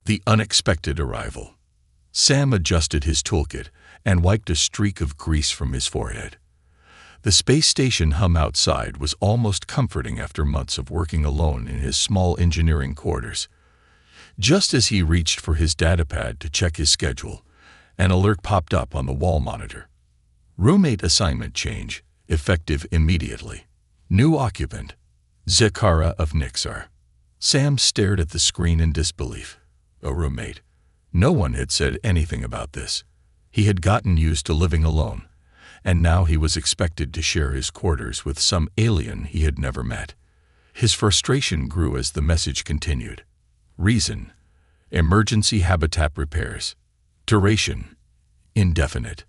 The unexpected arrival. Sam adjusted his toolkit and wiped a streak of grease from his forehead. The space station hum outside was almost comforting after months of working alone in his small engineering quarters. Just as he reached for his datapad to check his schedule, an alert popped up on the wall monitor. Roommate assignment change, effective immediately. New occupant, Zakara of Nixar. Sam stared at the screen in disbelief. A roommate. No one had said anything about this. He had gotten used to living alone, and now he was expected to share his quarters with some alien he had never met. His frustration grew as the message continued. Reason: emergency habitat repairs. Duration: indefinite.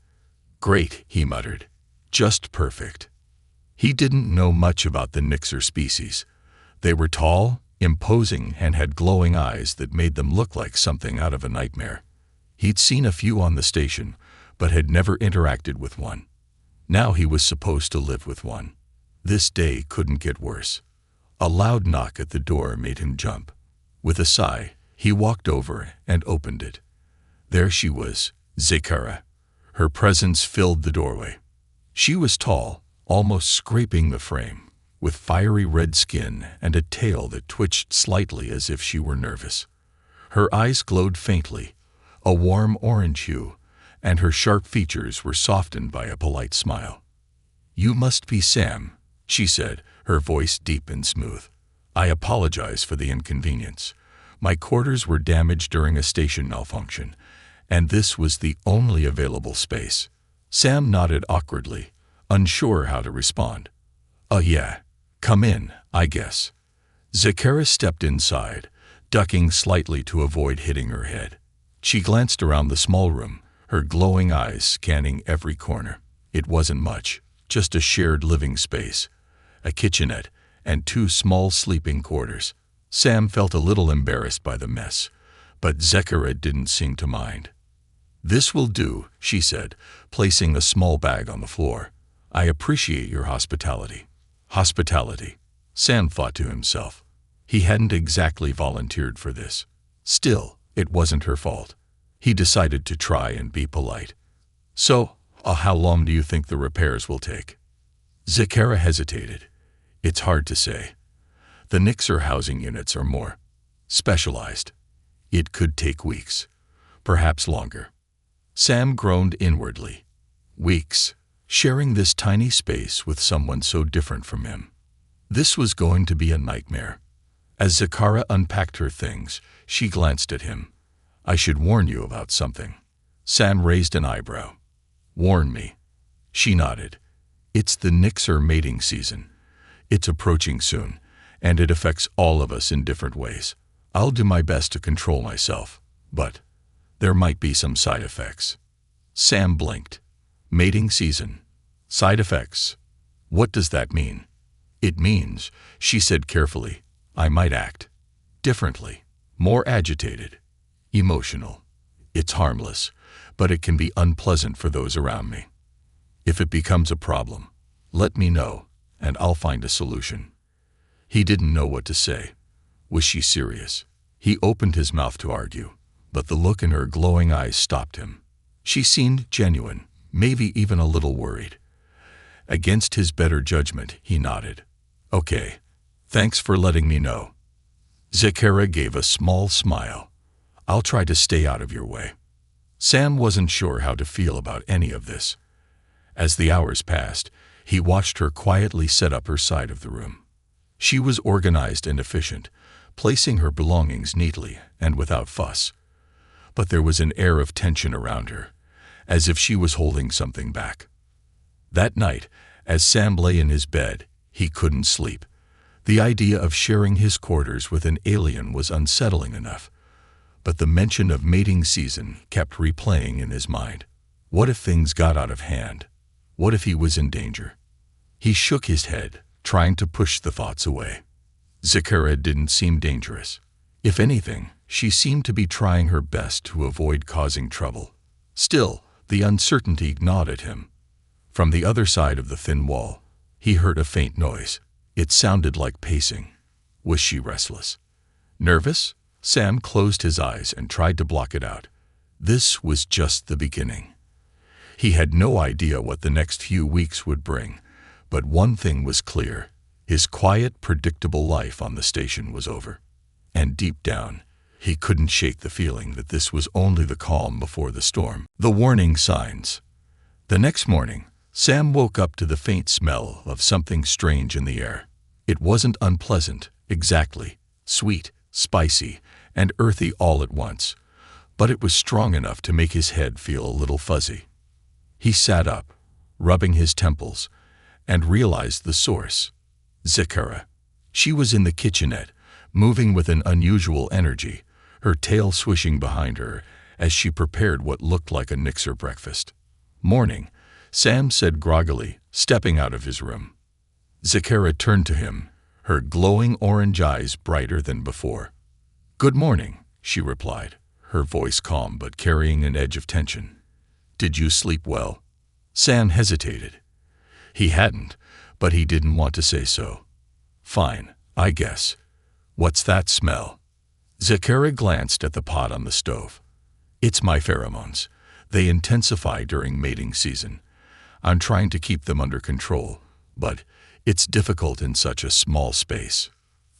Great, he muttered. Just perfect. He didn't know much about the Nixar species. They were tall, imposing, and had glowing eyes that made them look like something out of a nightmare. He'd seen a few on the station, but had never interacted with one. Now he was supposed to live with one. This day couldn't get worse. A loud knock at the door made him jump. With a sigh, he walked over and opened it. There she was, Zakara. Her presence filled the doorway. She was tall, almost scraping the frame, with fiery red skin and a tail that twitched slightly as if she were nervous. Her eyes glowed faintly, a warm orange hue, and her sharp features were softened by a polite smile. "You must be Sam," she said, her voice deep and smooth. "I apologize for the inconvenience. My quarters were damaged during a station malfunction, and this was the only available space." Sam nodded awkwardly, unsure how to respond. Yeah, come in, I guess." Zakara stepped inside, ducking slightly to avoid hitting her head. She glanced around the small room, her glowing eyes scanning every corner. It wasn't much, just a shared living space, a kitchenette, and 2 small sleeping quarters. Sam felt a little embarrassed by the mess, but Zakara didn't seem to mind. "This will do," she said, placing a small bag on the floor. "I appreciate your hospitality." Hospitality. Sam thought to himself. He hadn't exactly volunteered for this. Still, it wasn't her fault. He decided to try and be polite. "So, how long do you think the repairs will take?" Zakara hesitated. "It's hard to say. The Nixar housing units are more specialized. It could take weeks, perhaps longer." Sam groaned inwardly. Weeks, sharing this tiny space with someone so different from him. This was going to be a nightmare. As Zakara unpacked her things, she glanced at him. "I should warn you about something." Sam raised an eyebrow. "Warn me." She nodded. "It's the Nixar mating season. It's approaching soon, and it affects all of us in different ways. I'll do my best to control myself, but there might be some side effects." Sam blinked. Mating season. Side effects. What does that mean? "It means," she said carefully, "I might act differently, more agitated, emotional. It's harmless, but it can be unpleasant for those around me. If it becomes a problem, let me know, and I'll find a solution." He didn't know what to say. Was she serious? He opened his mouth to argue, but the look in her glowing eyes stopped him. She seemed genuine, maybe even a little worried. Against his better judgment, he nodded. "Okay, thanks for letting me know." Zakara gave a small smile. "I'll try to stay out of your way." Sam wasn't sure how to feel about any of this. As the hours passed, he watched her quietly set up her side of the room. She was organized and efficient, placing her belongings neatly and without fuss. But there was an air of tension around her, as if she was holding something back. That night, as Sam lay in his bed, he couldn't sleep. The idea of sharing his quarters with an alien was unsettling enough, but the mention of mating season kept replaying in his mind. What if things got out of hand? What if he was in danger? He shook his head, trying to push the thoughts away. Zakara didn't seem dangerous. If anything, she seemed to be trying her best to avoid causing trouble. Still, the uncertainty gnawed at him. From the other side of the thin wall, he heard a faint noise. It sounded like pacing. Was she restless? Nervous? Sam closed his eyes and tried to block it out. This was just the beginning. He had no idea what the next few weeks would bring, but one thing was clear. His quiet, predictable life on the station was over. And deep down, he couldn't shake the feeling that this was only the calm before the storm. The warning signs. The next morning, Sam woke up to the faint smell of something strange in the air. It wasn't unpleasant, exactly. Sweet, spicy, and earthy all at once, but it was strong enough to make his head feel a little fuzzy. He sat up, rubbing his temples, and realized the source. Zakara. She was in the kitchenette, moving with an unusual energy, her tail swishing behind her as she prepared what looked like a Nixer breakfast. "Morning," Sam said groggily, stepping out of his room. Zakara turned to him, her glowing orange eyes brighter than before. "Good morning," she replied, her voice calm but carrying an edge of tension. "Did you sleep well?" Sam hesitated. He hadn't, but he didn't want to say so. "Fine, I guess. What's that smell?" Zakara glanced at the pot on the stove. "It's my pheromones. They intensify during mating season. I'm trying to keep them under control, but it's difficult in such a small space."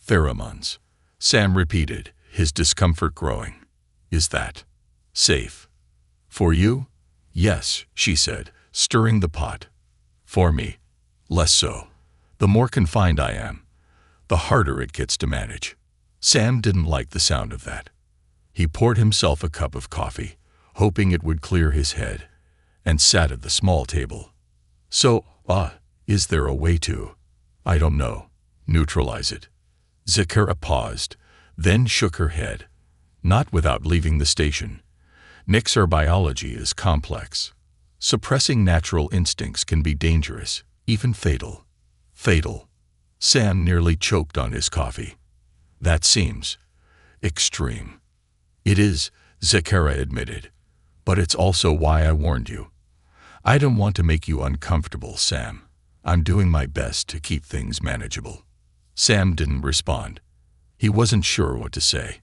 "Pheromones," Sam repeated, his discomfort growing. "Is that safe for you?" "Yes," she said, stirring the pot. "For me, less so. The more confined I am, the harder it gets to manage." Sam didn't like the sound of that. He poured himself a cup of coffee, hoping it would clear his head, and sat at the small table. "So, is there a way to, I don't know, neutralize it?" Zakara paused, then shook her head. "Not without leaving the station. Nixer biology is complex. Suppressing natural instincts can be dangerous, even fatal." "Fatal?" Sam nearly choked on his coffee. "That seems extreme." "It is," Zakara admitted, "but it's also why I warned you. I don't want to make you uncomfortable, Sam. I'm doing my best to keep things manageable." Sam didn't respond. He wasn't sure what to say.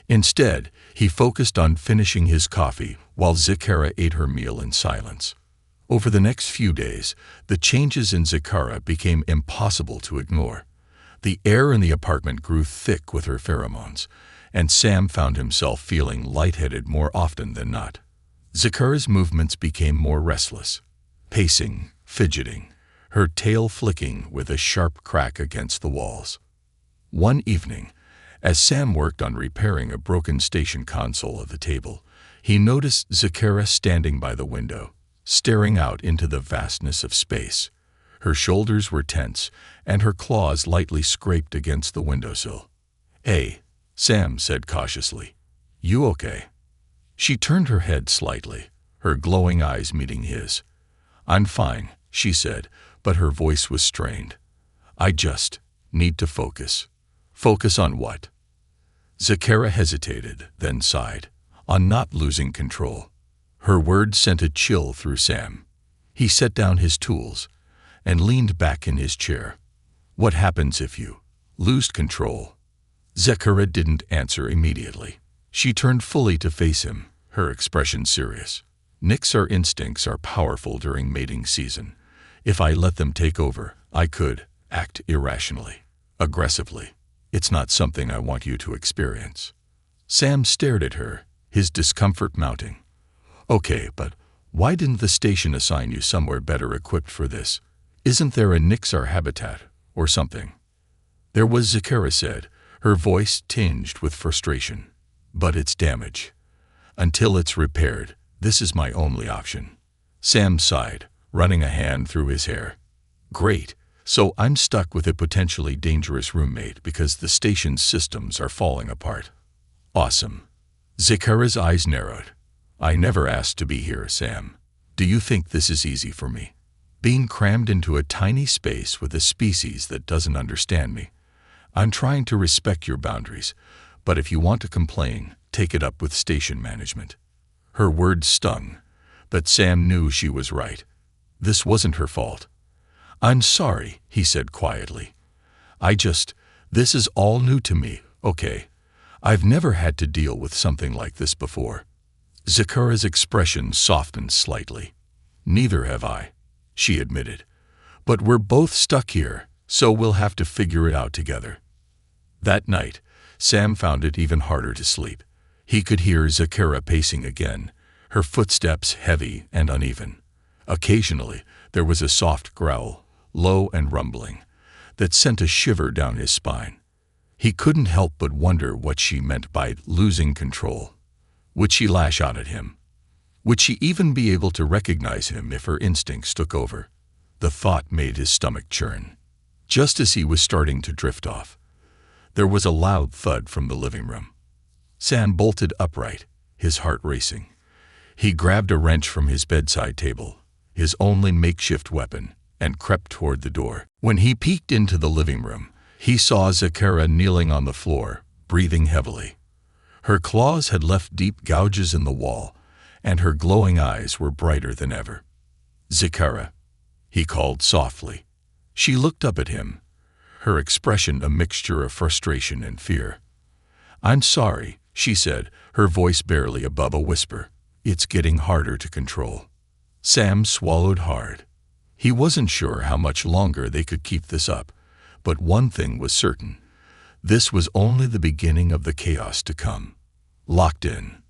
Instead, he focused on finishing his coffee while Zakara ate her meal in silence. Over the next few days, the changes in Zakara became impossible to ignore. The air in the apartment grew thick with her pheromones, and Sam found himself feeling lightheaded more often than not. Zakara's movements became more restless, pacing, fidgeting, her tail flicking with a sharp crack against the walls. One evening, as Sam worked on repairing a broken station console at the table, he noticed Zakara standing by the window, staring out into the vastness of space. Her shoulders were tense, and her claws lightly scraped against the windowsill. "Hey," Sam said cautiously. "You okay?" She turned her head slightly, her glowing eyes meeting his. "I'm fine," she said, but her voice was strained. "I just need to focus." "Focus on what?" Zakara hesitated, then sighed. "On not losing control." Her words sent a chill through Sam. He set down his tools and leaned back in his chair. "What happens if you lose control?" Zakara didn't answer immediately. She turned fully to face him, her expression serious. "Nixer instincts are powerful during mating season. If I let them take over, I could act irrationally, aggressively. It's not something I want you to experience." Sam stared at her, his discomfort mounting. "Okay, but why didn't the station assign you somewhere better equipped for this? Isn't there a Nixar habitat or something?" "There was," Zakara said, her voice tinged with frustration. "But it's damaged. Until it's repaired, this is my only option." Sam sighed, running a hand through his hair. "Great. So I'm stuck with a potentially dangerous roommate because the station's systems are falling apart." "Awesome." Zakara's eyes narrowed. "I never asked to be here, Sam. Do you think this is easy for me? Being crammed into a tiny space with a species that doesn't understand me. I'm trying to respect your boundaries, but if you want to complain, take it up with station management." Her words stung, but Sam knew she was right. This wasn't her fault. "I'm sorry," he said quietly. This is all new to me, okay? I've never had to deal with something like this before. Zakara's expression softened slightly. Neither have I, she admitted. But we're both stuck here, so we'll have to figure it out together. That night, Sam found it even harder to sleep. He could hear Zakara pacing again, her footsteps heavy and uneven. Occasionally, there was a soft growl, low and rumbling, that sent a shiver down his spine. He couldn't help but wonder what she meant by losing control. Would she lash out at him? Would she even be able to recognize him if her instincts took over? The thought made his stomach churn. Just as he was starting to drift off, there was a loud thud from the living room. Sam bolted upright, his heart racing. He grabbed a wrench from his bedside table, his only makeshift weapon, and crept toward the door. When he peeked into the living room, he saw Zakara kneeling on the floor, breathing heavily. Her claws had left deep gouges in the wall, and her glowing eyes were brighter than ever. "Zakara," he called softly. She looked up at him, her expression a mixture of frustration and fear. "I'm sorry," she said, her voice barely above a whisper. "It's getting harder to control." Sam swallowed hard. He wasn't sure how much longer they could keep this up, but one thing was certain. This was only the beginning of the chaos to come. Locked in.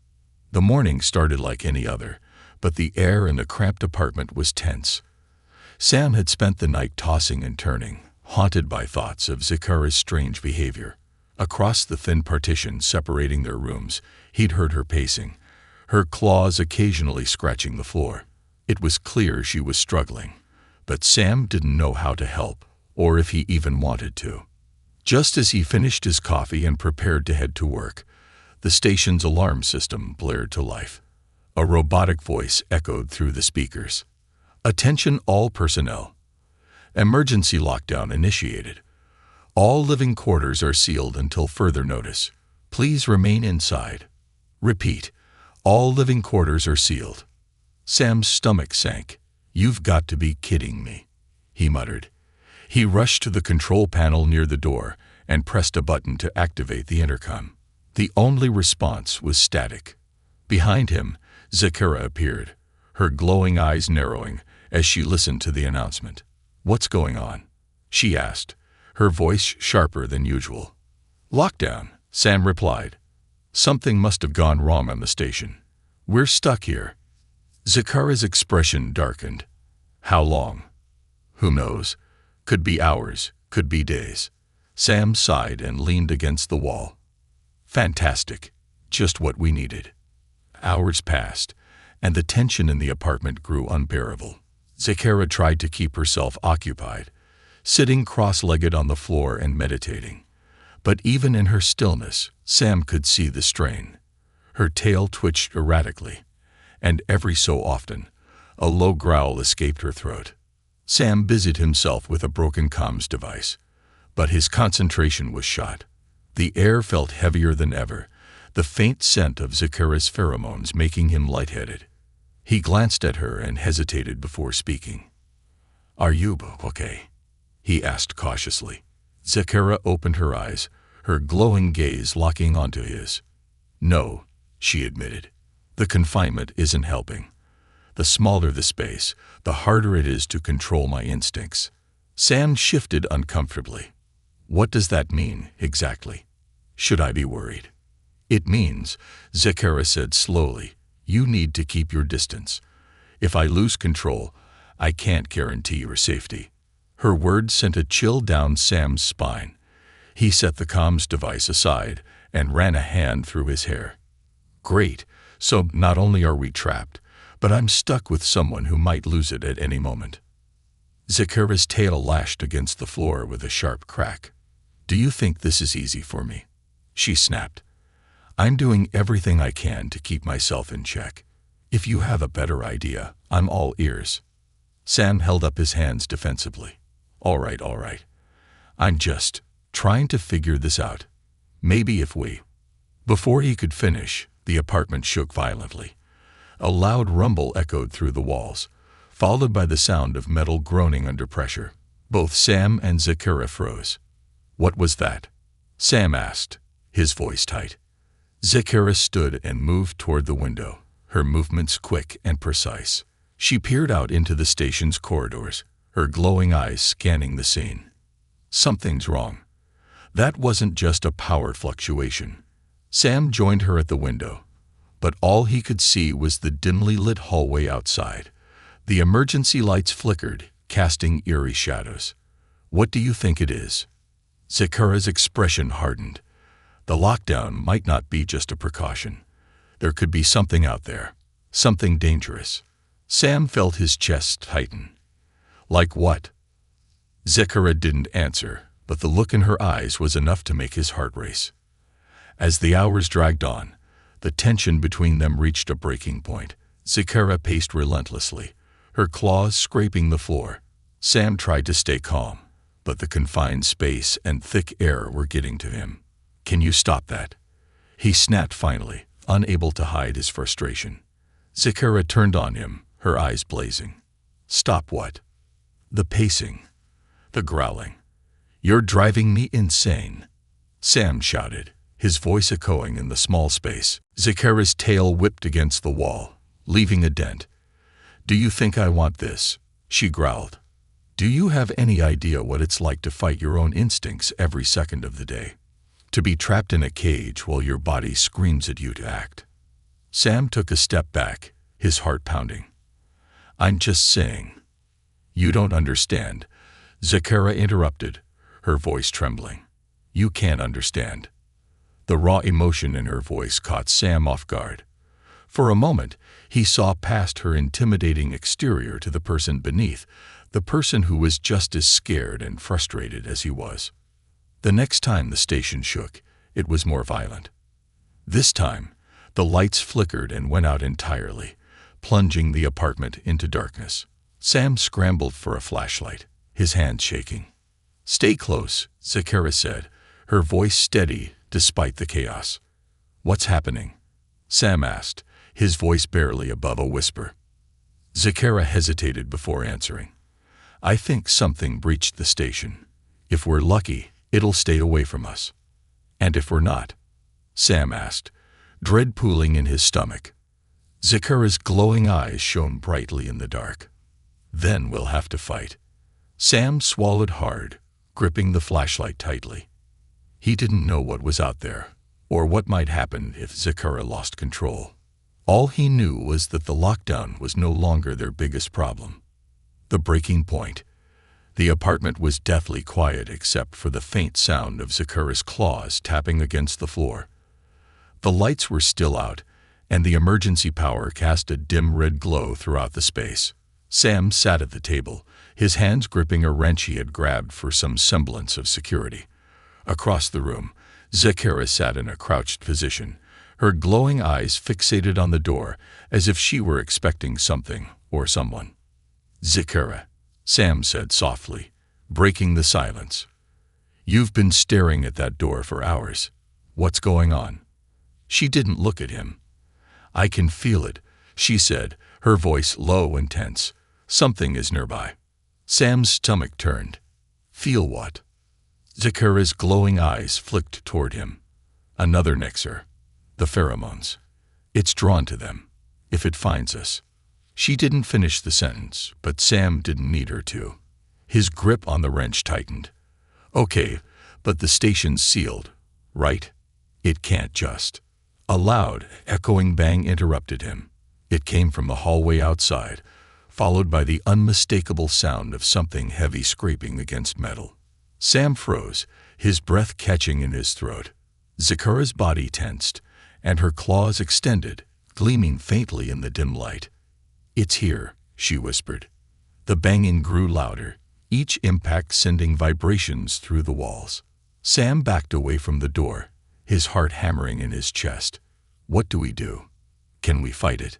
The morning started like any other, but the air in the cramped apartment was tense. Sam had spent the night tossing and turning, haunted by thoughts of Zakara's strange behavior. Across the thin partition separating their rooms, he'd heard her pacing, her claws occasionally scratching the floor. It was clear she was struggling, but Sam didn't know how to help, or if he even wanted to. Just as he finished his coffee and prepared to head to work, the station's alarm system blared to life. A robotic voice echoed through the speakers. "Attention all personnel. Emergency lockdown initiated. All living quarters are sealed until further notice. Please remain inside. Repeat, all living quarters are sealed." Sam's stomach sank. "You've got to be kidding me," he muttered. He rushed to the control panel near the door and pressed a button to activate the intercom. The only response was static. Behind him, Zakara appeared, her glowing eyes narrowing as she listened to the announcement. "What's going on?" she asked, her voice sharper than usual. "Lockdown," Sam replied. "Something must have gone wrong on the station. We're stuck here." Zakara's expression darkened. "How long?" "Who knows? Could be hours, could be days." Sam sighed and leaned against the wall. "Fantastic. Just what we needed." Hours passed, and the tension in the apartment grew unbearable. Zakara tried to keep herself occupied, sitting cross-legged on the floor and meditating. But even in her stillness, Sam could see the strain. Her tail twitched erratically, and every so often, a low growl escaped her throat. Sam busied himself with a broken comms device, but his concentration was shot. The air felt heavier than ever, the faint scent of Zakara's pheromones making him lightheaded. He glanced at her and hesitated before speaking. "Are you okay?" he asked cautiously. Zakara opened her eyes, her glowing gaze locking onto his. "No," she admitted. "The confinement isn't helping. The smaller the space, the harder it is to control my instincts." Sam shifted uncomfortably. "What does that mean, exactly? Should I be worried?" "It means," Zakara said slowly, "you need to keep your distance. If I lose control, I can't guarantee your safety." Her words sent a chill down Sam's spine. He set the comms device aside and ran a hand through his hair. "Great, so not only are we trapped, but I'm stuck with someone who might lose it at any moment." Zakara's tail lashed against the floor with a sharp crack. "Do you think this is easy for me?" she snapped. "I'm doing everything I can to keep myself in check. If you have a better idea, I'm all ears." Sam held up his hands defensively. All right. I'm just trying to figure this out. Maybe if we—" Before he could finish, the apartment shook violently. A loud rumble echoed through the walls, followed by the sound of metal groaning under pressure. Both Sam and Zakara froze. "What was that?" Sam asked, his voice tight. Zakara stood and moved toward the window, her movements quick and precise. She peered out into the station's corridors, her glowing eyes scanning the scene. Something's wrong. That wasn't just a power fluctuation. Sam joined her at the window, but all he could see was the dimly lit hallway outside. The emergency lights flickered, casting eerie shadows. "What do you think it is?" Zakara's expression hardened. The lockdown might not be just a precaution. There could be something out there, something dangerous. Sam felt his chest tighten. Like what? Zakara didn't answer, but the look in her eyes was enough to make his heart race. As the hours dragged on, the tension between them reached a breaking point. Zakara paced relentlessly, her claws scraping the floor. Sam tried to stay calm, but the confined space and thick air were getting to him. "Can you stop that?" he snapped finally, unable to hide his frustration. Zakara turned on him, her eyes blazing. "Stop what?" "The pacing. The growling. You're driving me insane," Sam shouted, his voice echoing in the small space. Zakara's tail whipped against the wall, leaving a dent. "Do you think I want this?" she growled. "Do you have any idea what it's like to fight your own instincts every second of the day? To be trapped in a cage while your body screams at you to act?" Sam took a step back, his heart pounding. "I'm just saying." "You don't understand," Zakara interrupted, her voice trembling. "You can't understand." The raw emotion in her voice caught Sam off guard. For a moment, he saw past her intimidating exterior to the person beneath, the person who was just as scared and frustrated as he was. The next time the station shook, it was more violent. This time, the lights flickered and went out entirely, plunging the apartment into darkness. Sam scrambled for a flashlight, his hands shaking. "Stay close," Zakara said, her voice steady despite the chaos. "What's happening?" Sam asked, his voice barely above a whisper. Zakara hesitated before answering. "I think something breached the station. If we're lucky, it'll stay away from us." "And if we're not?" Sam asked, dread pooling in his stomach. Zakara's glowing eyes shone brightly in the dark. "Then we'll have to fight." Sam swallowed hard, gripping the flashlight tightly. He didn't know what was out there, or what might happen if Zakara lost control. All he knew was that the lockdown was no longer their biggest problem. The breaking point. The apartment was deathly quiet except for the faint sound of Zakara's claws tapping against the floor. The lights were still out, and the emergency power cast a dim red glow throughout the space. Sam sat at the table, his hands gripping a wrench he had grabbed for some semblance of security. Across the room, Zakara sat in a crouched position, her glowing eyes fixated on the door as if she were expecting something or someone. "Zakara," Sam said softly, breaking the silence. "You've been staring at that door for hours. What's going on?" She didn't look at him. "I can feel it," she said, her voice low and tense. "Something is nearby." Sam's stomach turned. "Feel what?" Zakara's glowing eyes flicked toward him. "Another Nixer. The pheromones. It's drawn to them. If it finds us." She didn't finish the sentence, but Sam didn't need her to. His grip on the wrench tightened. "Okay, but the station's sealed, right? It can't just." A loud, echoing bang interrupted him. It came from the hallway outside, followed by the unmistakable sound of something heavy scraping against metal. Sam froze, his breath catching in his throat. Zakara's body tensed, and her claws extended, gleaming faintly in the dim light. "It's here," she whispered. The banging grew louder, each impact sending vibrations through the walls. Sam backed away from the door, his heart hammering in his chest. "What do we do? Can we fight it?"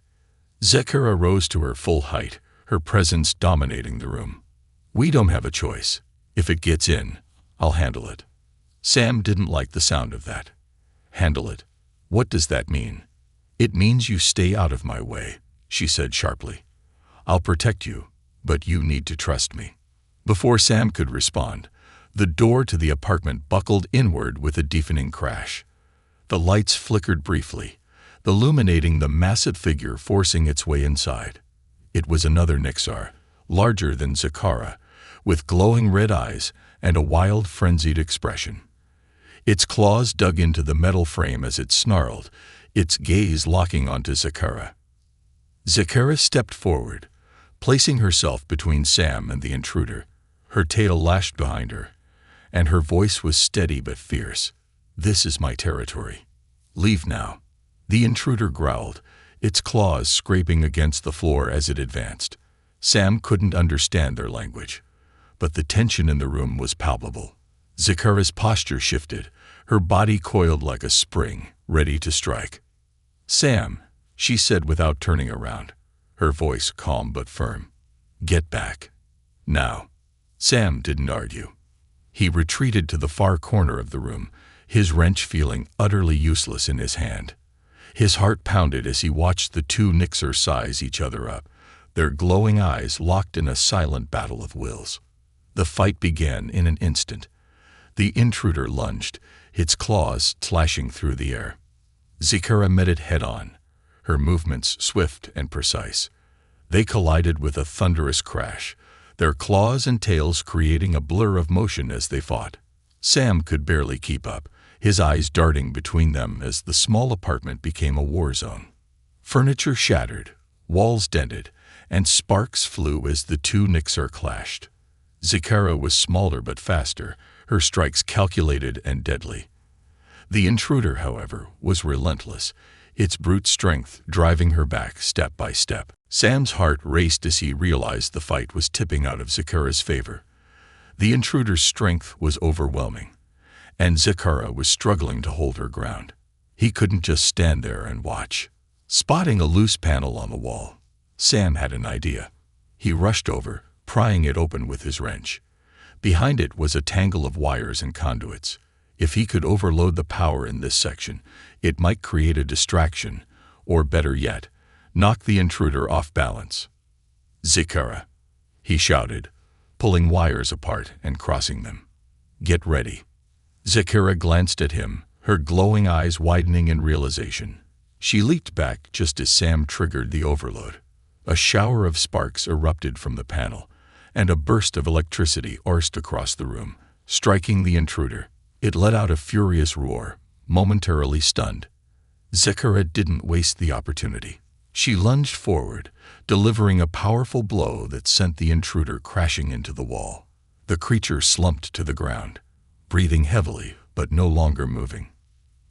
Zakara rose to her full height, her presence dominating the room. "We don't have a choice. If it gets in, I'll handle it." Sam didn't like the sound of that. "Handle it? What does that mean?" "It means you stay out of my way," she said sharply. "I'll protect you, but you need to trust me." Before Sam could respond, the door to the apartment buckled inward with a deafening crash. The lights flickered briefly, illuminating the massive figure forcing its way inside. It was another Nixar, larger than Zakara, with glowing red eyes and a wild, frenzied expression. Its claws dug into the metal frame as it snarled, its gaze locking onto Zakara. Zakara stepped forward, placing herself between Sam and the intruder. Her tail lashed behind her, and her voice was steady but fierce. "This is my territory. Leave now." The intruder growled, its claws scraping against the floor as it advanced. Sam couldn't understand their language, but the tension in the room was palpable. Zakara's posture shifted, her body coiled like a spring, ready to strike. "Sam," she said without turning around, her voice calm but firm. "Get back. Now." Sam didn't argue. He retreated to the far corner of the room, his wrench feeling utterly useless in his hand. His heart pounded as he watched the two Nixers size each other up, their glowing eyes locked in a silent battle of wills. The fight began in an instant. The intruder lunged, its claws slashing through the air. Zakara met it head-on, her movements swift and precise. They collided with a thunderous crash, their claws and tails creating a blur of motion as they fought. Sam could barely keep up, his eyes darting between them as the small apartment became a war zone. Furniture shattered, walls dented, and sparks flew as the two Nixar clashed. Zakara was smaller but faster, her strikes calculated and deadly. The intruder, however, was relentless, its brute strength driving her back step by step. Sam's heart raced as he realized the fight was tipping out of Zakara's favor. The intruder's strength was overwhelming, and Zakara was struggling to hold her ground. He couldn't just stand there and watch. Spotting a loose panel on the wall, Sam had an idea. He rushed over, prying it open with his wrench. Behind it was a tangle of wires and conduits. If he could overload the power in this section, it might create a distraction, or better yet, knock the intruder off balance. "Zakara," he shouted, pulling wires apart and crossing them. "Get ready." Zakara glanced at him, her glowing eyes widening in realization. She leaped back just as Sam triggered the overload. A shower of sparks erupted from the panel, and a burst of electricity coursed across the room, striking the intruder. It let out a furious roar, momentarily stunned. Zakara didn't waste the opportunity. She lunged forward, delivering a powerful blow that sent the intruder crashing into the wall. The creature slumped to the ground, breathing heavily but no longer moving.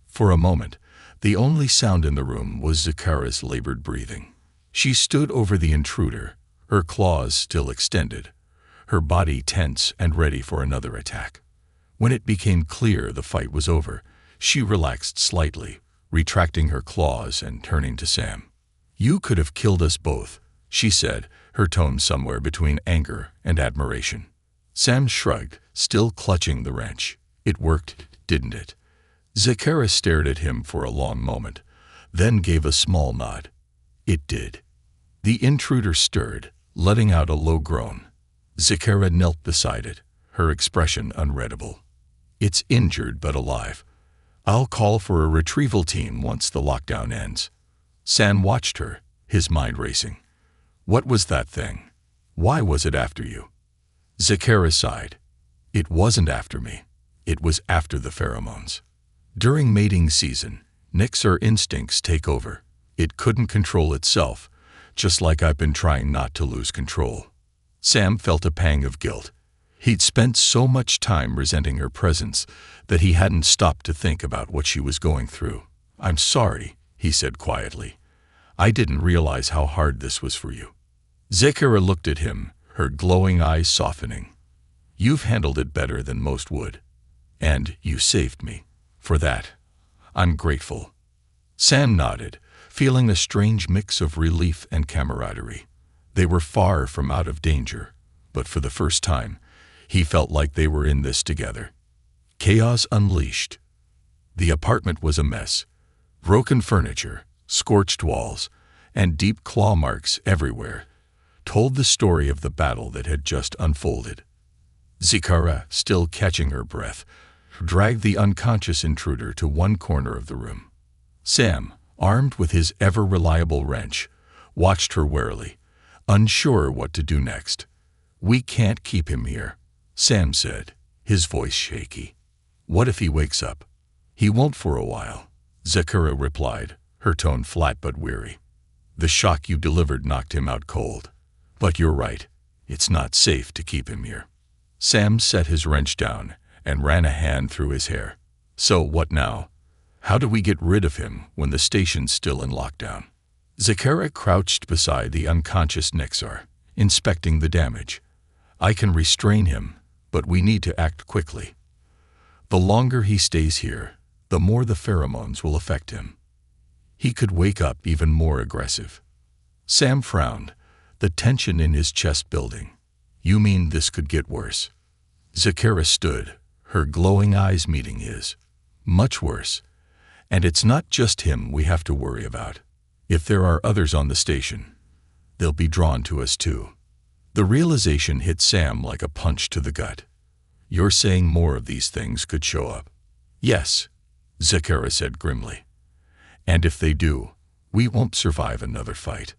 For a moment, the only sound in the room was Zakara's labored breathing. She stood over the intruder, her claws still extended, her body tense and ready for another attack. When it became clear the fight was over, she relaxed slightly, retracting her claws and turning to Sam. "You could have killed us both," she said, her tone somewhere between anger and admiration. Sam shrugged, still clutching the wrench. "It worked, didn't it?" Zakara stared at him for a long moment, then gave a small nod. "It did." The intruder stirred, letting out a low groan. Zakara knelt beside it, her expression unreadable. "It's injured but alive. I'll call for a retrieval team once the lockdown ends." Sam watched her, his mind racing. "What was that thing? Why was it after you?" Zakara sighed. "It wasn't after me. It was after the pheromones. During mating season, Nixar instincts take over. It couldn't control itself, just like I've been trying not to lose control." Sam felt a pang of guilt. He'd spent so much time resenting her presence that he hadn't stopped to think about what she was going through. "I'm sorry," he said quietly. "I didn't realize how hard this was for you." Zakara looked at him, her glowing eyes softening. "You've handled it better than most would. And you saved me. For that, I'm grateful." Sam nodded, feeling a strange mix of relief and camaraderie. They were far from out of danger, but for the first time, he felt like they were in this together. Chaos unleashed. The apartment was a mess. Broken furniture, scorched walls, and deep claw marks everywhere told the story of the battle that had just unfolded. Zakara, still catching her breath, dragged the unconscious intruder to one corner of the room. Sam, armed with his ever-reliable wrench, watched her warily, unsure what to do next. "We can't keep him here," Sam said, his voice shaky. "What if he wakes up?" "He won't for a while," Zakura replied, her tone flat but weary. "The shock you delivered knocked him out cold. But you're right, it's not safe to keep him here." Sam set his wrench down and ran a hand through his hair. "So what now? How do we get rid of him when the station's still in lockdown?" Zakura crouched beside the unconscious Nixar, inspecting the damage. "I can restrain him, but we need to act quickly. The longer he stays here, the more the pheromones will affect him. He could wake up even more aggressive." Sam frowned, the tension in his chest building. "You mean this could get worse?" Zakura stood, her glowing eyes meeting his. "Much worse. And it's not just him we have to worry about. If there are others on the station, they'll be drawn to us too." The realization hit Sam like a punch to the gut. "You're saying more of these things could show up?" "Yes," Zakura said grimly. "And if they do, we won't survive another fight."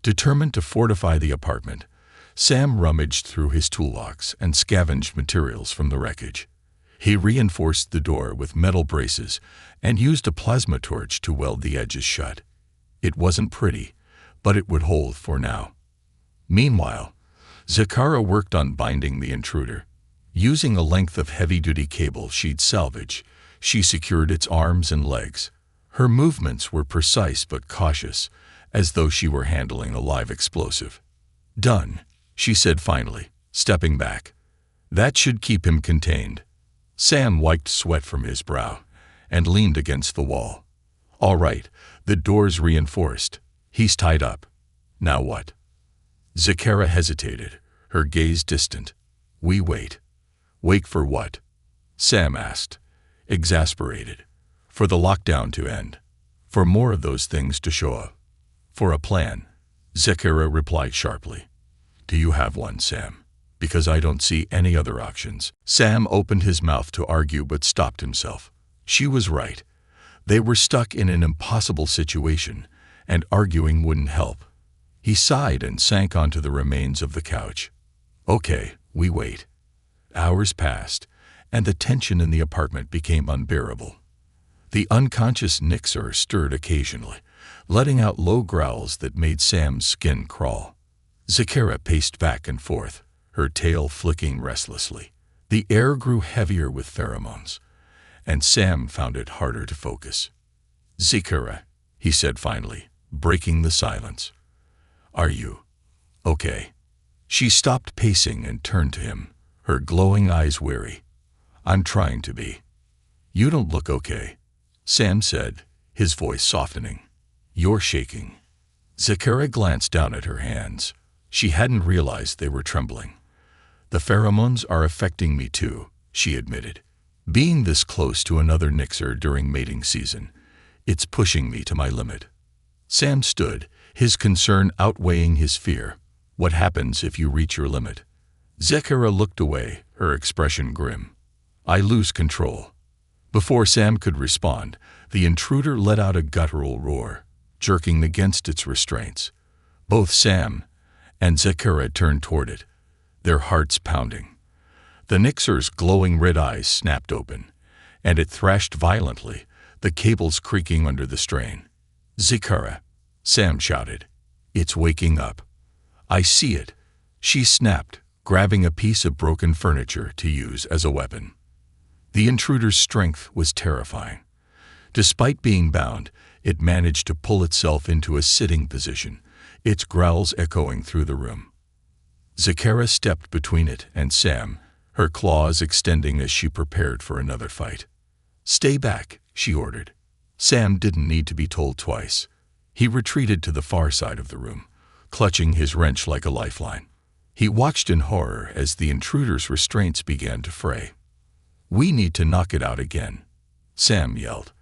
Determined to fortify the apartment, Sam rummaged through his toolbox and scavenged materials from the wreckage. He reinforced the door with metal braces and used a plasma torch to weld the edges shut. It wasn't pretty, but it would hold for now. Meanwhile, Zakura worked on binding the intruder. Using a length of heavy-duty cable she'd salvaged, she secured its arms and legs. Her movements were precise but cautious, as though she were handling a live explosive. "Done," she said finally, stepping back. "That should keep him contained." Sam wiped sweat from his brow and leaned against the wall. "All right, the door's reinforced. He's tied up. Now what?" Zakura hesitated, her gaze distant. "We wait." "Wait for what?" Sam asked, exasperated. "For the lockdown to end. For more of those things to show up. For a plan," Zakura replied sharply. "Do you have one, Sam? Because I don't see any other options." Sam opened his mouth to argue but stopped himself. She was right. They were stuck in an impossible situation, and arguing wouldn't help. He sighed and sank onto the remains of the couch. "Okay, we wait." Hours passed, and the tension in the apartment became unbearable. The unconscious Nixar stirred occasionally, letting out low growls that made Sam's skin crawl. Zakura paced back and forth, her tail flicking restlessly. The air grew heavier with pheromones, and Sam found it harder to focus. "Zakura," he said finally, breaking the silence. "Are you okay?" She stopped pacing and turned to him, her glowing eyes weary. "I'm trying to be." "You don't look okay," Sam said, his voice softening. "You're shaking." Zakura glanced down at her hands. She hadn't realized they were trembling. "The pheromones are affecting me too," she admitted. "Being this close to another Nixar during mating season, it's pushing me to my limit." Sam stood, his concern outweighing his fear. "What happens if you reach your limit?" Zakura looked away, her expression grim. "I lose control." Before Sam could respond, the intruder let out a guttural roar, jerking against its restraints. Both Sam and Zakura turned toward it, their hearts pounding. The Nixar's glowing red eyes snapped open, and it thrashed violently, the cables creaking under the strain. "Zakura," Sam shouted. "It's waking up." "I see it," she snapped, grabbing a piece of broken furniture to use as a weapon. The intruder's strength was terrifying. Despite being bound, it managed to pull itself into a sitting position, its growls echoing through the room. Zakura stepped between it and Sam, her claws extending as she prepared for another fight. "Stay back," she ordered. Sam didn't need to be told twice. He retreated to the far side of the room, clutching his wrench like a lifeline. He watched in horror as the intruder's restraints began to fray. "We need to knock it out again," Sam yelled,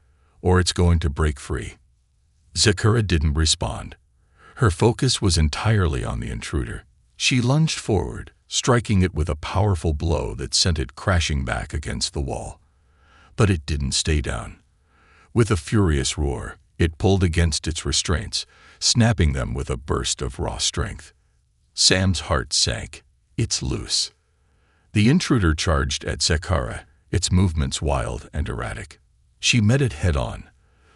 "or it's going to break free." Zakura didn't respond. Her focus was entirely on the intruder. She lunged forward, striking it with a powerful blow that sent it crashing back against the wall. But it didn't stay down. With a furious roar, it pulled against its restraints, snapping them with a burst of raw strength. Sam's heart sank. It's loose. The intruder charged at Zakara, its movements wild and erratic. She met it head-on,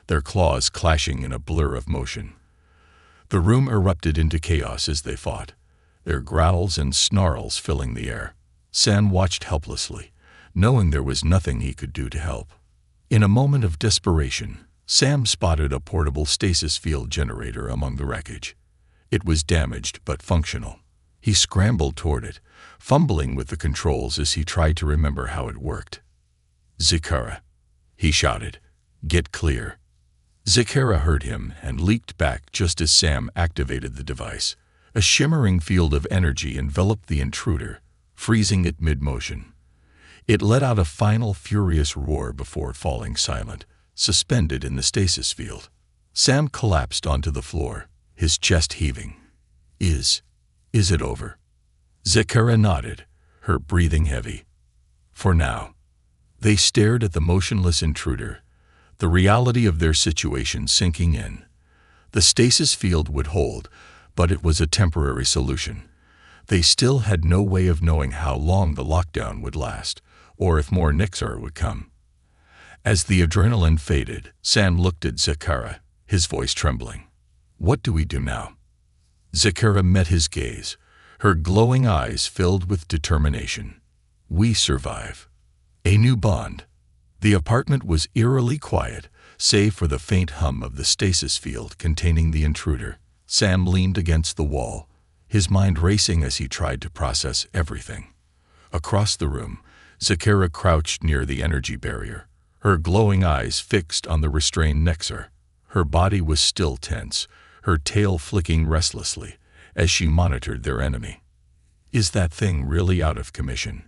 their claws clashing in a blur of motion. The room erupted into chaos as they fought, their growls and snarls filling the air. Sam watched helplessly, knowing there was nothing he could do to help. In a moment of desperation, Sam spotted a portable stasis field generator among the wreckage. It was damaged but functional. He scrambled toward it, fumbling with the controls as he tried to remember how it worked. "Zakara," he shouted, "get clear." Zakara heard him and leaped back just as Sam activated the device. A shimmering field of energy enveloped the intruder, freezing it mid-motion. It let out a final furious roar before falling silent, suspended in the stasis field. Sam collapsed onto the floor, his chest heaving. Is it over?" Zakara nodded, her breathing heavy. For now. They stared at the motionless intruder, the reality of their situation sinking in. The stasis field would hold, but it was a temporary solution. They still had no way of knowing how long the lockdown would last, or if more Nixar would come. As the adrenaline faded, Sam looked at Zakara, his voice trembling. "What do we do now?" Zakara met his gaze, her glowing eyes filled with determination. "We survive." A new bond. The apartment was eerily quiet, save for the faint hum of the stasis field containing the intruder. Sam leaned against the wall, his mind racing as he tried to process everything. Across the room, Zakara crouched near the energy barrier, her glowing eyes fixed on the restrained Nexar. Her body was still tense, her tail flicking restlessly as she monitored their enemy. "Is that thing really out of commission?"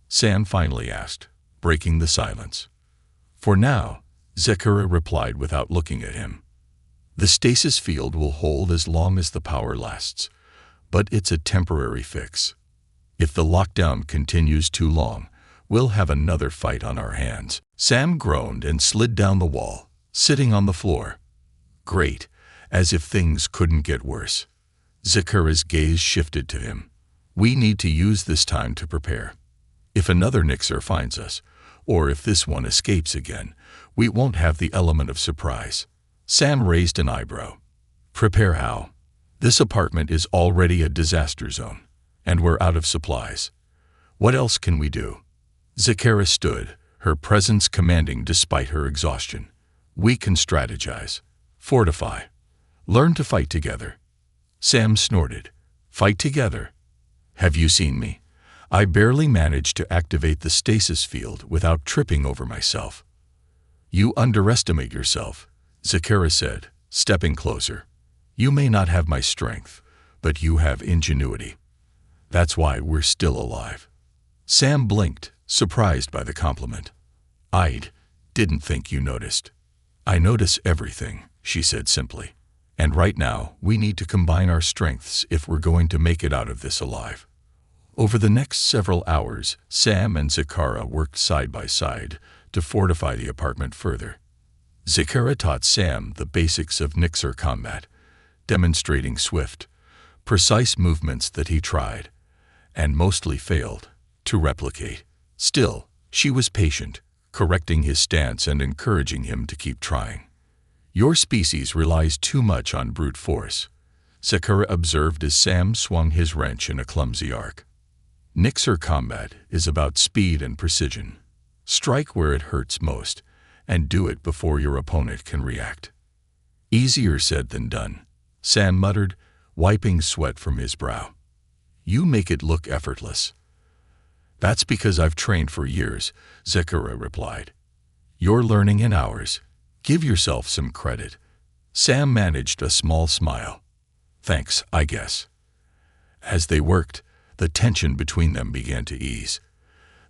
Sam finally asked, breaking the silence. "For now," Zakara replied without looking at him. "The stasis field will hold as long as the power lasts, but it's a temporary fix. If the lockdown continues too long, we'll have another fight on our hands." Sam groaned and slid down the wall, sitting on the floor. "Great, as if things couldn't get worse." Zakara's gaze shifted to him. "We need to use this time to prepare. If another Nixar finds us, or if this one escapes again, we won't have the element of surprise." Sam raised an eyebrow. "Prepare how? This apartment is already a disaster zone, and we're out of supplies. What else can we do?" Zakara stood, her presence commanding despite her exhaustion. "We can strategize. Fortify. Learn to fight together." Sam snorted. "Fight together? Have you seen me? I barely managed to activate the stasis field without tripping over myself." "You underestimate yourself," Zakara said, stepping closer. "You may not have my strength, but you have ingenuity. That's why we're still alive." Sam blinked, surprised by the compliment. "I didn't think you noticed." "I notice everything," she said simply. "And right now, we need to combine our strengths if we're going to make it out of this alive." Over the next several hours, Sam and Zakara worked side by side to fortify the apartment further. Zakara taught Sam the basics of Nixar combat, demonstrating swift, precise movements that he tried, and mostly failed, to replicate. Still, she was patient, correcting his stance and encouraging him to keep trying. "Your species relies too much on brute force," Zakara observed as Sam swung his wrench in a clumsy arc. "Nixar combat is about speed and precision. Strike where it hurts most, and do it before your opponent can react." "Easier said than done," Sam muttered, wiping sweat from his brow. "You make it look effortless." "That's because I've trained for years," Zakara replied. "You're learning in hours. Give yourself some credit." Sam managed a small smile. "Thanks, I guess." As they worked, the tension between them began to ease.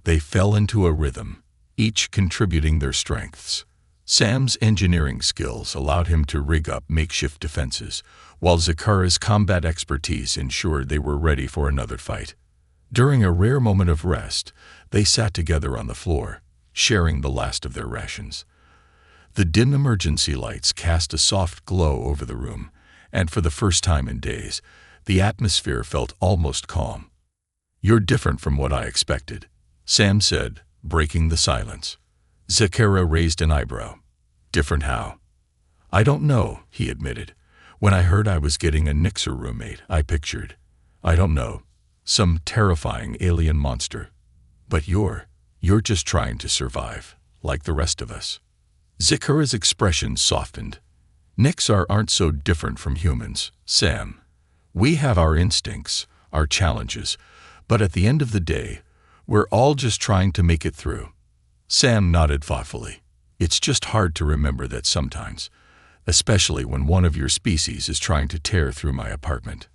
They fell into a rhythm, each contributing their strengths. Sam's engineering skills allowed him to rig up makeshift defenses, while Zakara's combat expertise ensured they were ready for another fight. During a rare moment of rest, they sat together on the floor, sharing the last of their rations. The dim emergency lights cast a soft glow over the room, and for the first time in days, the atmosphere felt almost calm. "You're different from what I expected," Sam said, breaking the silence. Zakara raised an eyebrow. "Different how?" "I don't know," he admitted. "When I heard I was getting a Nixer roommate, I pictured, I don't know, some terrifying alien monster. But you're just trying to survive, like the rest of us." Zakara's expression softened. "Nixar aren't so different from humans, Sam. We have our instincts, our challenges, but at the end of the day, we're all just trying to make it through." Sam nodded thoughtfully. "It's just hard to remember that sometimes, especially when one of your species is trying to tear through my apartment."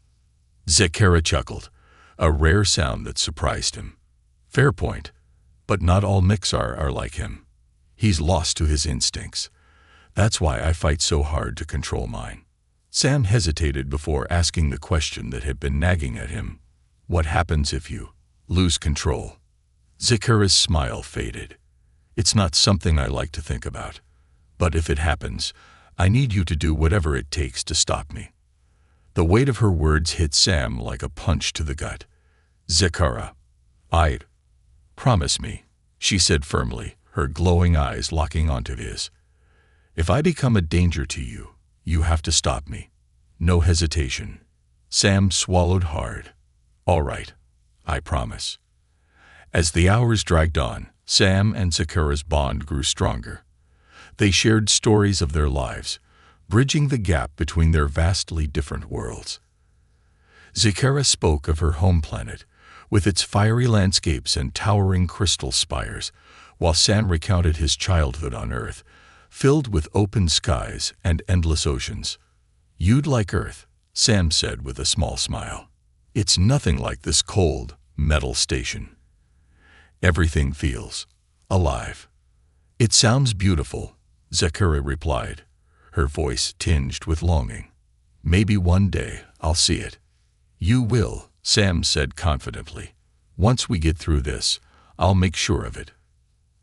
Zakara chuckled, a rare sound that surprised him. "Fair point, but not all Nixar are like him. He's lost to his instincts. That's why I fight so hard to control mine." Sam hesitated before asking the question that had been nagging at him. "What happens if you lose control?" Zakara's smile faded. "It's not something I like to think about. But if it happens, I need you to do whatever it takes to stop me." The weight of her words hit Sam like a punch to the gut. "Zakara, promise me," she said firmly, her glowing eyes locking onto his. "If I become a danger to you, you have to stop me. No hesitation." Sam swallowed hard. "All right, I promise." As the hours dragged on, Sam and Zakara's bond grew stronger. They shared stories of their lives, bridging the gap between their vastly different worlds. Zakara spoke of her home planet, with its fiery landscapes and towering crystal spires, while Sam recounted his childhood on Earth, filled with open skies and endless oceans. "You'd like Earth," Sam said with a small smile. "It's nothing like this cold, metal station. Everything feels alive." "It sounds beautiful," Zakara replied, her voice tinged with longing. "Maybe one day I'll see it." "You will," Sam said confidently. "Once we get through this, I'll make sure of it."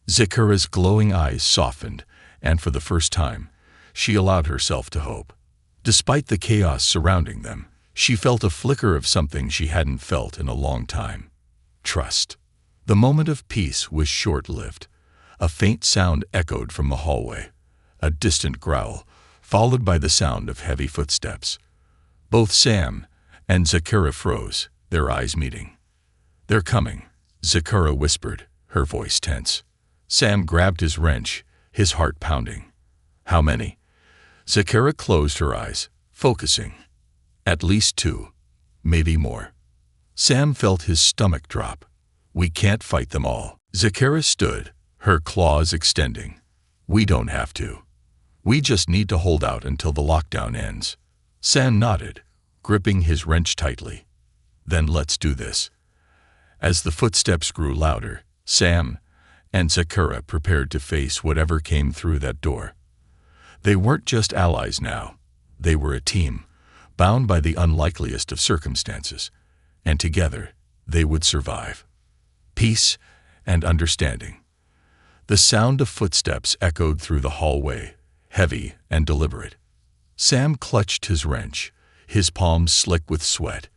Zakara's glowing eyes softened, and for the first time, she allowed herself to hope. Despite the chaos surrounding them, she felt a flicker of something she hadn't felt in a long time: trust. The moment of peace was short-lived. A faint sound echoed from the hallway, a distant growl, followed by the sound of heavy footsteps. Both Sam and Zakara froze, their eyes meeting. "They're coming," Zakara whispered, her voice tense. Sam grabbed his wrench, his heart pounding. "How many?" Zakara closed her eyes, focusing. "At least 2, maybe more." Sam felt his stomach drop. "We can't fight them all." Zakara stood, her claws extending. "We don't have to. We just need to hold out until the lockdown ends." Sam nodded, gripping his wrench tightly. "Then let's do this." As the footsteps grew louder, Sam and Zakara prepared to face whatever came through that door. They weren't just allies now. They were a team, bound by the unlikeliest of circumstances, and together they would survive. Peace and understanding. The sound of footsteps echoed through the hallway, heavy and deliberate. Sam clutched his wrench, his palms slick with sweat.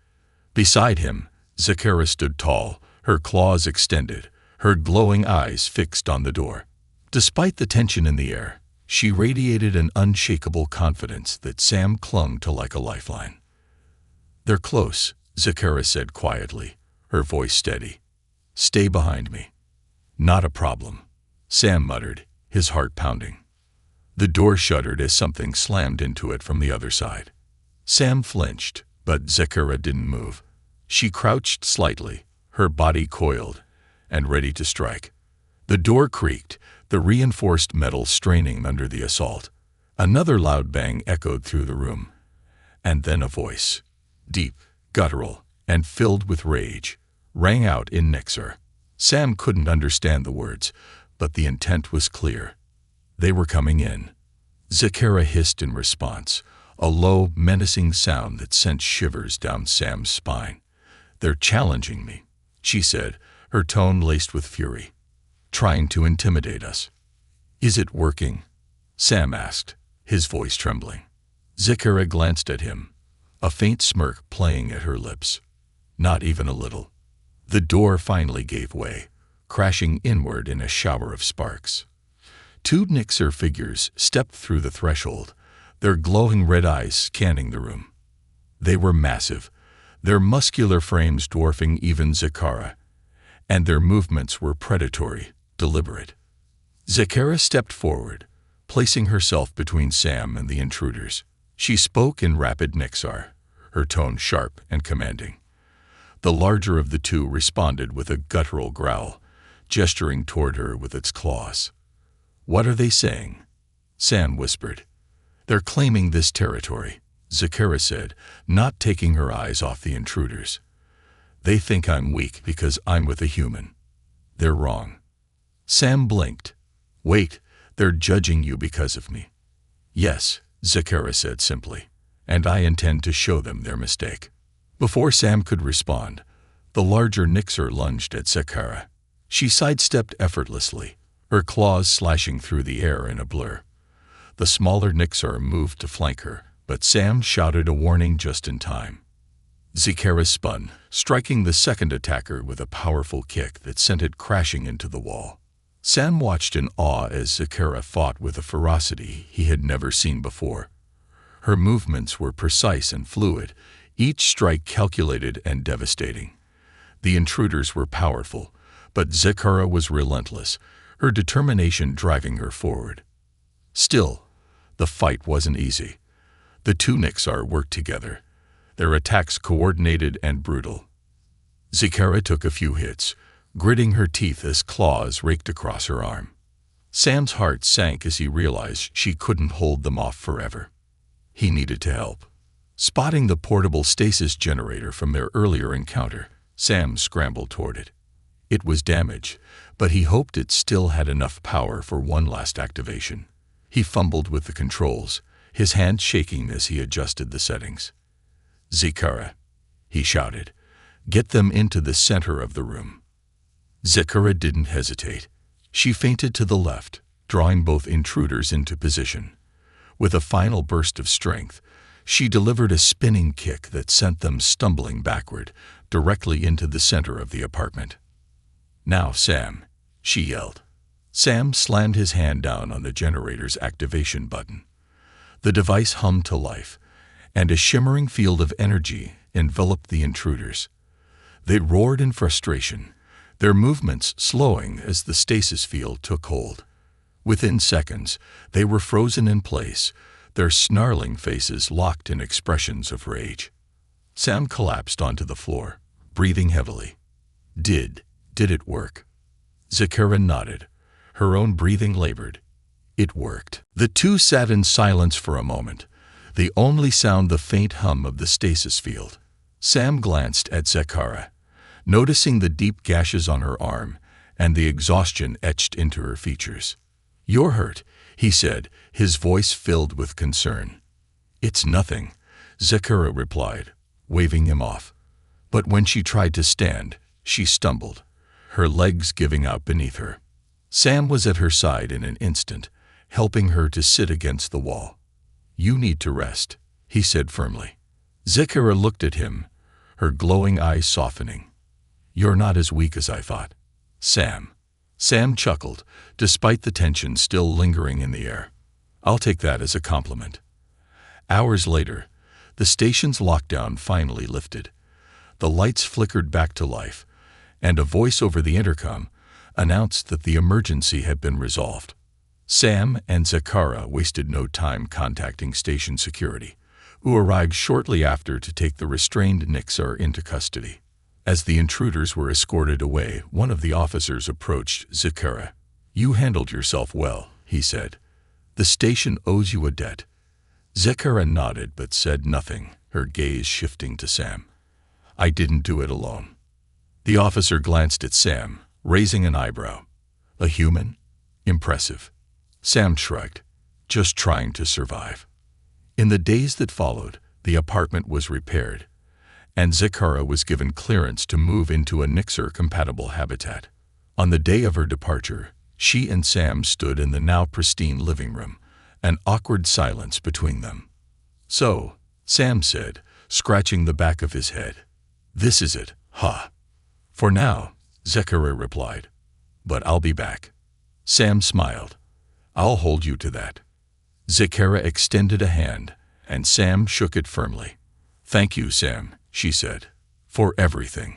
Beside him, Zakara stood tall, her claws extended, her glowing eyes fixed on the door. Despite the tension in the air, she radiated an unshakable confidence that Sam clung to like a lifeline. "They're close," Zakara said quietly, her voice steady. "Stay behind me." "Not a problem," Sam muttered, his heart pounding. The door shuddered as something slammed into it from the other side. Sam flinched, but Zakara didn't move. She crouched slightly, her body coiled and ready to strike. The door creaked, the reinforced metal straining under the assault. Another loud bang echoed through the room. And then a voice, deep, guttural, and filled with rage, rang out in Nixar. Sam couldn't understand the words, but the intent was clear. They were coming in. Zakara hissed in response, a low, menacing sound that sent shivers down Sam's spine. "They're challenging me," she said, her tone laced with fury. trying to intimidate us. Is it working? Sam asked, his voice trembling. Zakara glanced at him, a faint smirk playing at her lips. Not even a little. The door finally gave way, crashing inward in a shower of sparks. Two Nixer figures stepped through the threshold, their glowing red eyes scanning the room. They were massive, their muscular frames dwarfing even Zakara, and their movements were predatory, deliberate. Zakara stepped forward, placing herself between Sam and the intruders. She spoke in rapid Nixar, her tone sharp and commanding. The larger of the two responded with a guttural growl, gesturing toward her with its claws. "What are they saying?" Sam whispered. "They're claiming this territory," Zakara said, not taking her eyes off the intruders. "They think I'm weak because I'm with a human. They're wrong." Sam blinked. "Wait, they're judging you because of me." "Yes," Zakara said simply, "and I intend to show them their mistake." Before Sam could respond, the larger Nixer lunged at Zakara. She sidestepped effortlessly, her claws slashing through the air in a blur. The smaller Nixer moved to flank her, but Sam shouted a warning just in time. Zakara spun, striking the second attacker with a powerful kick that sent it crashing into the wall. Sam watched in awe as Zakara fought with a ferocity he had never seen before. Her movements were precise and fluid, each strike calculated and devastating. The intruders were powerful, but Zakara was relentless, her determination driving her forward. Still, the fight wasn't easy. The two Nixar worked together, their attacks coordinated and brutal. Zakara took a few hits, gritting her teeth as claws raked across her arm. Sam's heart sank as he realized she couldn't hold them off forever. He needed to help. Spotting the portable stasis generator from their earlier encounter, Sam scrambled toward it. It was damaged, but he hoped it still had enough power for one last activation. He fumbled with the controls, his hand shaking as he adjusted the settings. "Zakara," he shouted, "get them into the center of the room." Zakara didn't hesitate. She feinted to the left, drawing both intruders into position. With a final burst of strength, she delivered a spinning kick that sent them stumbling backward, directly into the center of the apartment. "Now, Sam," she yelled. Sam slammed his hand down on the generator's activation button. The device hummed to life, and a shimmering field of energy enveloped the intruders. They roared in frustration, their movements slowing as the stasis field took hold. Within seconds, they were frozen in place, their snarling faces locked in expressions of rage. Sam collapsed onto the floor, breathing heavily. Did it work? Zakara nodded, her own breathing labored. It worked. The two sat in silence for a moment, the only sound the faint hum of the stasis field. Sam glanced at Zakara, noticing the deep gashes on her arm and the exhaustion etched into her features. "You're hurt," he said, his voice filled with concern. "It's nothing," Zakara replied, waving him off. But when she tried to stand, she stumbled, her legs giving out beneath her. Sam was at her side in an instant, helping her to sit against the wall. "You need to rest," he said firmly. Zakara looked at him, her glowing eyes softening. "You're not as weak as I thought, Sam." Sam chuckled, despite the tension still lingering in the air. "I'll take that as a compliment." Hours later, the station's lockdown finally lifted. The lights flickered back to life, and a voice over the intercom announced that the emergency had been resolved. Sam and Zakara wasted no time contacting station security, who arrived shortly after to take the restrained Nixar into custody. As the intruders were escorted away, one of the officers approached Zakara. "You handled yourself well," he said. "The station owes you a debt." Zakara nodded but said nothing, her gaze shifting to Sam. "I didn't do it alone." The officer glanced at Sam, raising an eyebrow. "A human? Impressive." Sam shrugged, "Just trying to survive." In the days that followed, the apartment was repaired, and Zakara was given clearance to move into a Nixer-compatible habitat. On the day of her departure, she and Sam stood in the now pristine living room, an awkward silence between them. "So," Sam said, scratching the back of his head. "This is it, huh?" "For now," Zechariah replied. "But I'll be back." Sam smiled. "I'll hold you to that." Zechariah extended a hand, and Sam shook it firmly. "Thank you, Sam," she said, "for everything."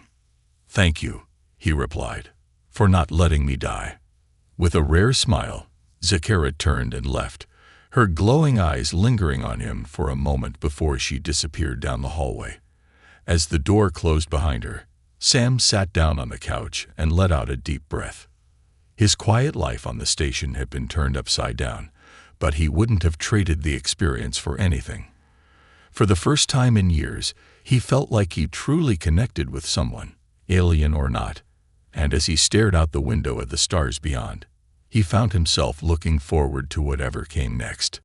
"Thank you," he replied, "for not letting me die." With a rare smile, Zechariah turned and left, her glowing eyes lingering on him for a moment before she disappeared down the hallway. As the door closed behind her, Sam sat down on the couch and let out a deep breath. His quiet life on the station had been turned upside down, but he wouldn't have traded the experience for anything. For the first time in years, he felt like he truly connected with someone, alien or not, and as he stared out the window at the stars beyond, he found himself looking forward to whatever came next.